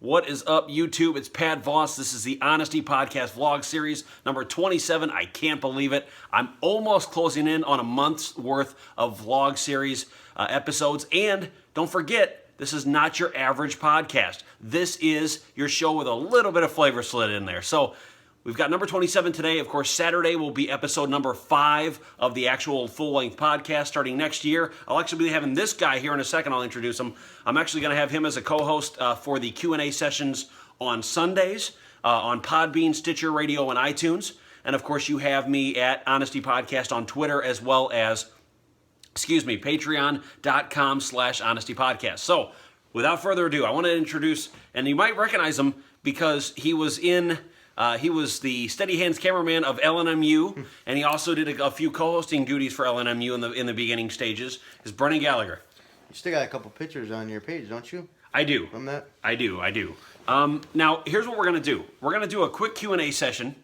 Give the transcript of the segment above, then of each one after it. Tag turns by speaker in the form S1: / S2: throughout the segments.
S1: What is up, YouTube? It's Pat Voss. This is the Honesty Podcast vlog series, number 27. I can't believe it. I'm almost closing in on a month's worth of vlog series episodes. And don't forget, this is not your average podcast. This is your show with a little bit of flavor slid in there. So we've got number 27 today. Of course, Saturday will be episode number 5 of the actual full-length podcast starting next year. I'll actually be having this guy here in a second. I'll introduce him. I'm actually going to have him as a co-host for the Q&A sessions on Sundays on Podbean, Stitcher Radio, and iTunes. And, of course, you have me at Honesty Podcast on Twitter as well as, patreon.com/Honesty Podcast. So, without further ado, I want to introduce, and you might recognize him because he was the Steady Hands cameraman of LNMU, and he also did a few co-hosting duties for LNMU in the beginning stages. Is Brennan Gallagher.
S2: You still got a couple pictures on your page, don't you?
S1: I do.
S2: From that?
S1: I do. Now, here's what we're going to do. We're going to do a quick Q&A session.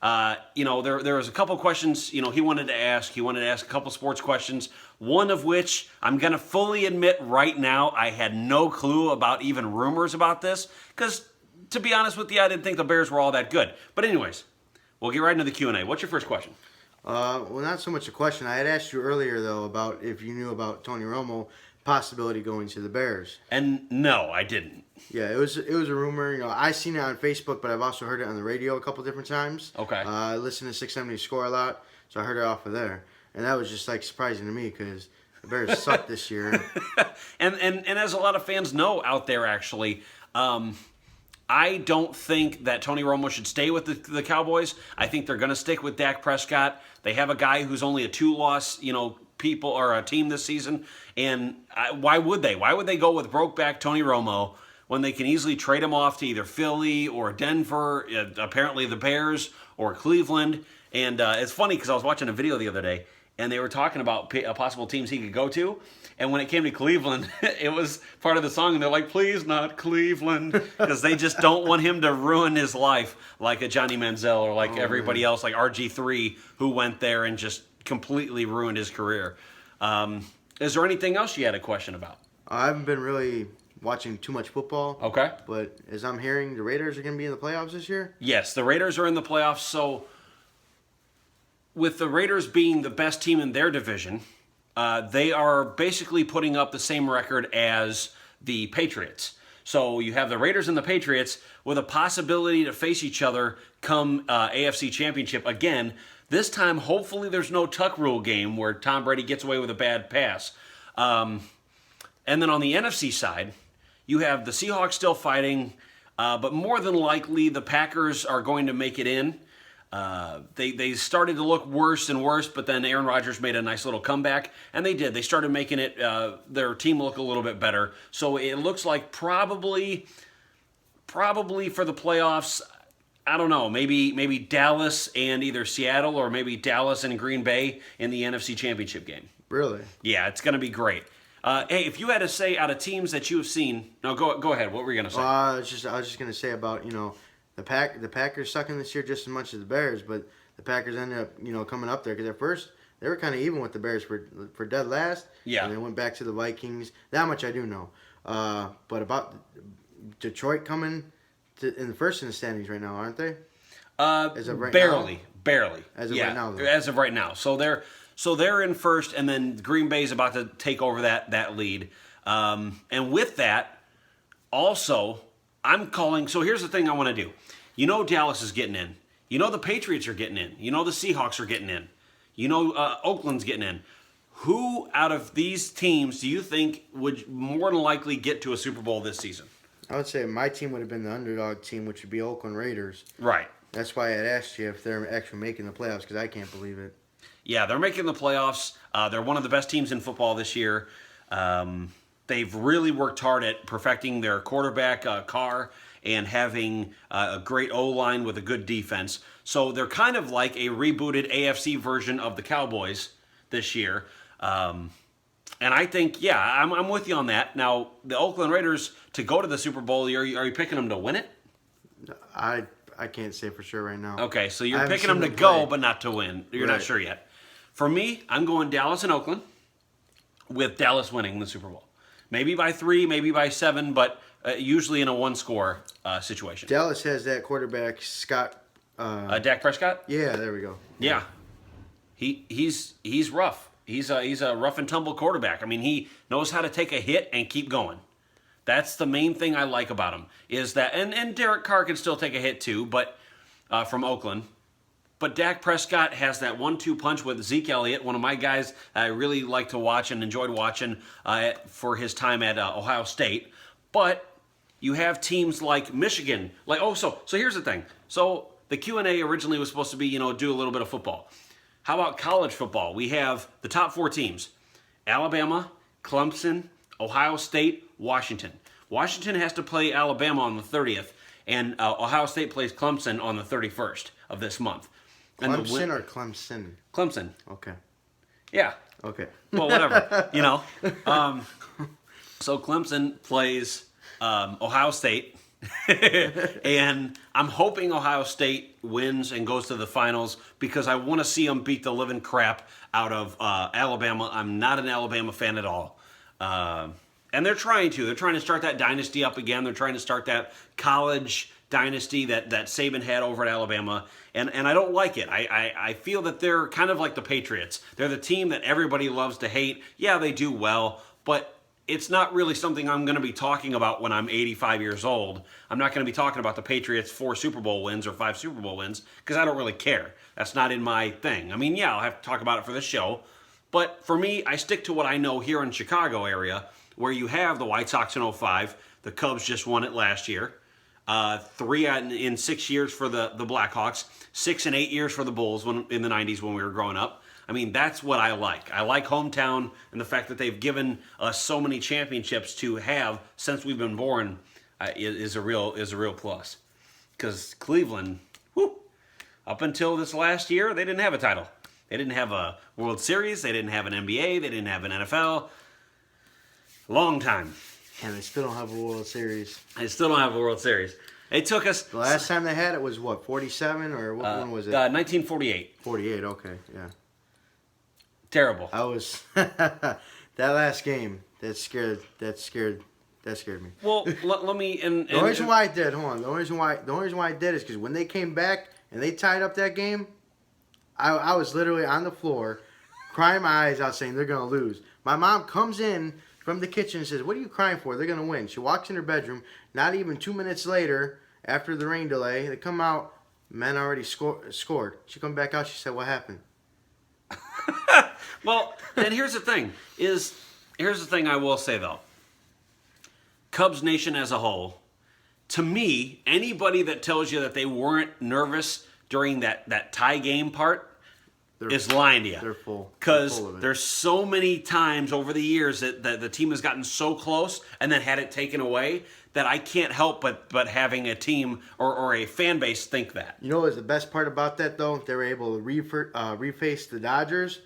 S1: There was a couple questions, he wanted to ask. He wanted to ask a couple sports questions, one of which I'm going to fully admit right now I had no clue about even rumors about this, because to be honest with you, I didn't think the Bears were all that good. But anyways, we'll get right into the Q&A. What's your first question?
S2: Well, not so much a question. I had asked you earlier, though, about if you knew about Tony Romo possibility going to the Bears.
S1: And no, I didn't.
S2: Yeah, it was a rumor. I seen it on Facebook, but I've also heard it on the radio a couple different times.
S1: Okay.
S2: I listen to 670 Score a lot, so I heard it off of there. And that was just surprising to me because the Bears suck this year.
S1: and as a lot of fans know out there, actually, I don't think that Tony Romo should stay with the Cowboys. I think they're going to stick with Dak Prescott. They have a guy who's only a 2-loss, people or a team this season. And why would they? Why would they go with broke-back Tony Romo when they can easily trade him off to either Philly or Denver, apparently the Bears or Cleveland? And it's funny because I was watching a video the other day, and they were talking about possible teams he could go to. And when it came to Cleveland, it was part of the song, and they're like, please not Cleveland, because they just don't want him to ruin his life like a Johnny Manziel or like everybody else, like RG3, who went there and just completely ruined his career. Is there anything else you had a question about?
S2: I haven't been really watching too much football.
S1: Okay.
S2: But as I'm hearing, the Raiders are going to be in the playoffs this year?
S1: Yes, the Raiders are in the playoffs. So with the Raiders being the best team in their division, they are basically putting up the same record as the Patriots. So you have the Raiders and the Patriots with a possibility to face each other come AFC Championship again. This time, hopefully, there's no tuck rule game where Tom Brady gets away with a bad pass. And then on the NFC side, you have the Seahawks still fighting, but more than likely the Packers are going to make it in. They started to look worse and worse, but then Aaron Rodgers made a nice little comeback, and they did. They started making it their team look a little bit better. So it looks like probably for the playoffs, I don't know, maybe Dallas and either Seattle or maybe Dallas and Green Bay in the NFC Championship game.
S2: Really?
S1: Yeah, it's going to be great. Hey, if you had to say out of teams that you have seen, no, go ahead. What were you going to say?
S2: I was just going to say about the Packers sucking this year just as much as the Bears, but the Packers ended up, coming up there because at first they were kind of even with the Bears for dead last.
S1: Yeah.
S2: And they went back to the Vikings. That much I do know. But about Detroit coming in the first in the standings right now, aren't they? As of right
S1: barely.
S2: As of right now, though.
S1: As of right now. So they're in first, and then Green Bay is about to take over that lead. And with that, also, I'm calling. So here's the thing I want to do. Dallas is getting in. The Patriots are getting in. The Seahawks are getting in. Oakland's getting in. Who out of these teams do you think would more than likely get to a Super Bowl this season?
S2: I would say my team would have been the underdog team, which would be Oakland Raiders.
S1: Right.
S2: That's why I had asked you if they're actually making the playoffs, because I can't believe it.
S1: Yeah, they're making the playoffs. They're one of the best teams in football this year. They've really worked hard at perfecting their quarterback, Carr, and having a great O-line with a good defense. So they're kind of like a rebooted AFC version of the Cowboys this year. And I think, yeah, I'm with you on that. Now, the Oakland Raiders, to go to the Super Bowl, are you picking them to win it?
S2: I can't say for sure right now.
S1: Okay, so you're picking them to go, but not to win. You're not sure yet. For me, I'm going Dallas and Oakland, with Dallas winning the Super Bowl. Maybe by 3, maybe by 7, but usually in a one-score situation.
S2: Dallas has that quarterback, Scott.
S1: Dak Prescott?
S2: Yeah, there we go.
S1: Yeah. He's rough. He's a rough and tumble quarterback. I mean, he knows how to take a hit and keep going. That's the main thing I like about him, is that, and Derek Carr can still take a hit too, but from Oakland. But Dak Prescott has that 1-2 punch with Zeke Elliott, one of my guys I really like to watch and enjoyed watching for his time at Ohio State. But you have teams like Michigan, so here's the thing. So the Q&A originally was supposed to be, do a little bit of football. How about college football? We have the top 4 teams: Alabama, Clemson, Ohio State, Washington. Washington has to play Alabama on the 30th, and Ohio State plays Clemson on the 31st of this month.
S2: Clemson or Clemson?
S1: Clemson.
S2: Okay.
S1: Yeah.
S2: Okay.
S1: Well, whatever. So Clemson plays Ohio State, and I'm hoping Ohio State wins and goes to the finals because I want to see them beat the living crap out of Alabama. I'm not an Alabama fan at all. And they're trying to. They're trying to start that dynasty up again. They're trying to start that college dynasty that Saban had over at Alabama. And I don't like it. I feel that they're kind of like the Patriots. They're the team that everybody loves to hate. Yeah, they do well, but it's not really something I'm going to be talking about when I'm 85 years old. I'm not going to be talking about the Patriots' 4 Super Bowl wins or 5 Super Bowl wins because I don't really care. That's not in my thing. I mean, yeah, I'll have to talk about it for this show. But for me, I stick to what I know here in Chicago area, where you have the White Sox in 05. The Cubs just won it last year. 3 in 6 years for the Blackhawks. 6 and 8 years for the Bulls in the 90s when we were growing up. I mean, that's what I like. I like hometown, and the fact that they've given us so many championships to have since we've been born is a real plus. Because Cleveland, up until this last year, they didn't have a title. They didn't have a World Series. They didn't have an NBA. They didn't have an NFL. Long time.
S2: And they still don't have a World Series.
S1: They still don't have a World Series. It took us...
S2: The last time they had it was, 47? Or what one was it?
S1: 1948.
S2: 48, okay, yeah.
S1: Terrible.
S2: I was... that last game, that scared me.
S1: Well, let me...
S2: The only reason why I did, hold on. The only reason why I did is because when they came back and they tied up that game, I was literally on the floor, crying my eyes out saying they're going to lose. My mom comes in from the kitchen and says, "What are you crying for? They're going to win." She walks in her bedroom. Not even 2 minutes later, after the rain delay, they come out. Men already scored. She come back out. She said, "What happened?"
S1: Well, and here's the thing. Here's the thing I will say, though. Cubs Nation as a whole, to me, anybody that tells you that they weren't nervous during that tie game part is lying to you.
S2: They're full.
S1: Because there's so many times over the years that the team has gotten so close and then had it taken away that I can't help but having a team or a fan base think that.
S2: You know what was the best part about that, though? They were able to reface the Dodgers,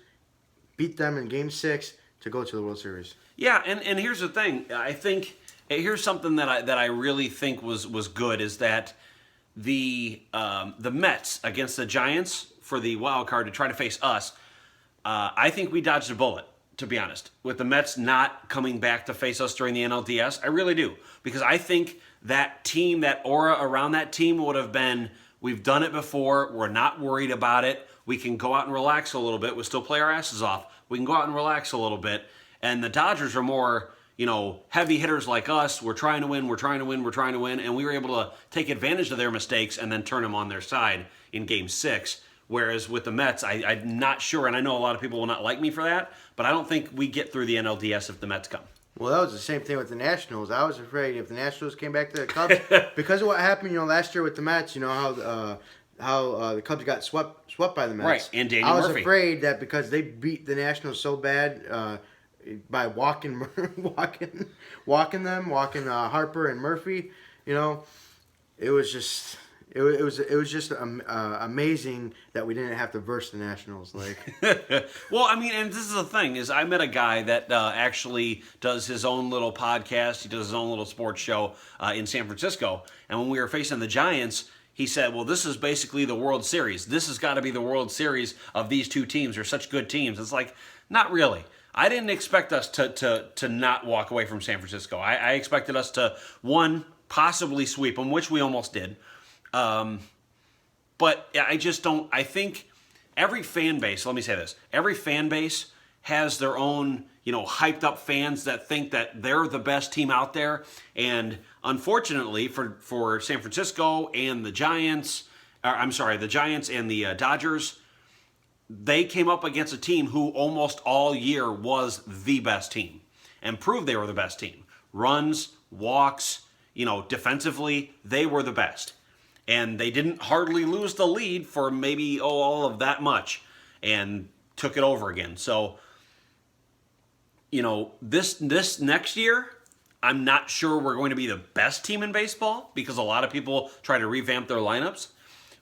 S2: beat them in Game 6 to go to the World Series.
S1: Yeah, and here's the thing. I think here's something that I really think was good is that the Mets against the Giants for the wild card to try to face us, I think we dodged a bullet, to be honest, with the Mets not coming back to face us during the NLDS. I really do, because I think that team, that aura around that team would have been, we've done it before, we're not worried about it, we can go out and relax a little bit, we'll still play our asses off, we can go out and relax a little bit, and the Dodgers are more, heavy hitters like us, we're trying to win, and we were able to take advantage of their mistakes and then turn them on their side in Game 6. Whereas with the Mets, I'm not sure, and I know a lot of people will not like me for that, but I don't think we get through the NLDS if the Mets come.
S2: Well, that was the same thing with the Nationals. I was afraid if the Nationals came back to the Cubs, because of what happened, last year with the Mets, how the Cubs got swept by the Mets.
S1: Right, and Danny
S2: Murphy. I was
S1: Murphy.
S2: afraid that because they beat the Nationals so bad by walking Harper and Murphy, it was just. It was just amazing that we didn't have to verse the Nationals.
S1: Well, I mean, and this is the thing, is I met a guy that actually does his own little podcast. He does his own little sports show in San Francisco. And when we were facing the Giants, he said, well, this is basically the World Series. This has got to be the World Series of these two teams. They're such good teams. It's like, not really. I didn't expect us to not walk away from San Francisco. I expected us to, one, possibly sweep them, which we almost did. But I just don't. I think every fan base, let me say this, every fan base has their own, hyped up fans that think that they're the best team out there. And unfortunately for San Francisco and the Giants, the Giants and the Dodgers, they came up against a team who almost all year was the best team and proved they were the best team. Runs, walks, defensively, they were the best. And they didn't hardly lose the lead for maybe, all of that much and took it over again. So, this next year, I'm not sure we're going to be the best team in baseball because a lot of people try to revamp their lineups.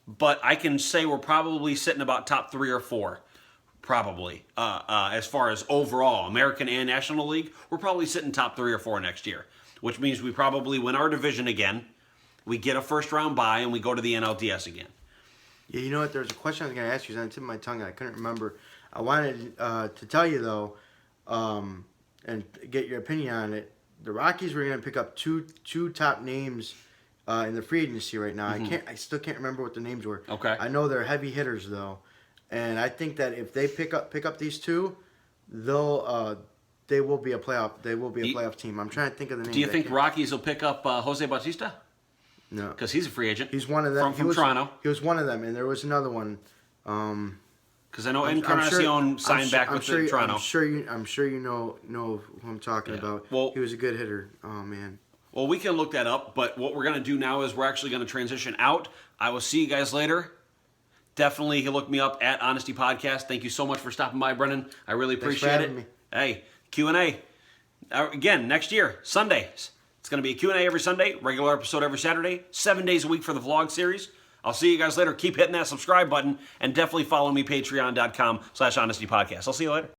S1: But I can say we're probably sitting about top 3 or 4, probably. As far as overall, American and National League, we're probably sitting top 3 or 4 next year, which means we probably win our division again. We get a first-round bye, and we go to the NLDS again.
S2: Yeah, you know what? There's a question I was going to ask you. It's on the tip of my tongue. I couldn't remember. I wanted to tell you, though, and get your opinion on it. The Rockies were going to pick up two top names in the free agency right now.
S1: Mm-hmm.
S2: I still can't remember what the names were.
S1: Okay.
S2: I know they're heavy hitters, though. And I think that if they pick up these two, they will be a playoff team. I'm trying to think of the name.
S1: Do you think Rockies will pick up Jose Bautista?
S2: No,
S1: because he's a free agent.
S2: He's one of them.
S1: From Toronto.
S2: He was one of them, and there was another one.
S1: Because I know Encarnacion signed back with Toronto.
S2: I'm sure you know who I'm talking about.
S1: Well,
S2: he was a good hitter. Oh man.
S1: Well, we can look that up, but what we're going to do now is we're actually going to transition out. I will see you guys later. Definitely look me up at Honesty Podcast. Thank you so much for stopping by, Brennan. I really appreciate it.
S2: Me.
S1: Hey, Q&A. Again, next year, Sundays. It's going to be a Q&A every Sunday, regular episode every Saturday, 7 days a week for the vlog series. I'll see you guys later. Keep hitting that subscribe button, and definitely follow me, patreon.com/honestypodcast. I'll see you later.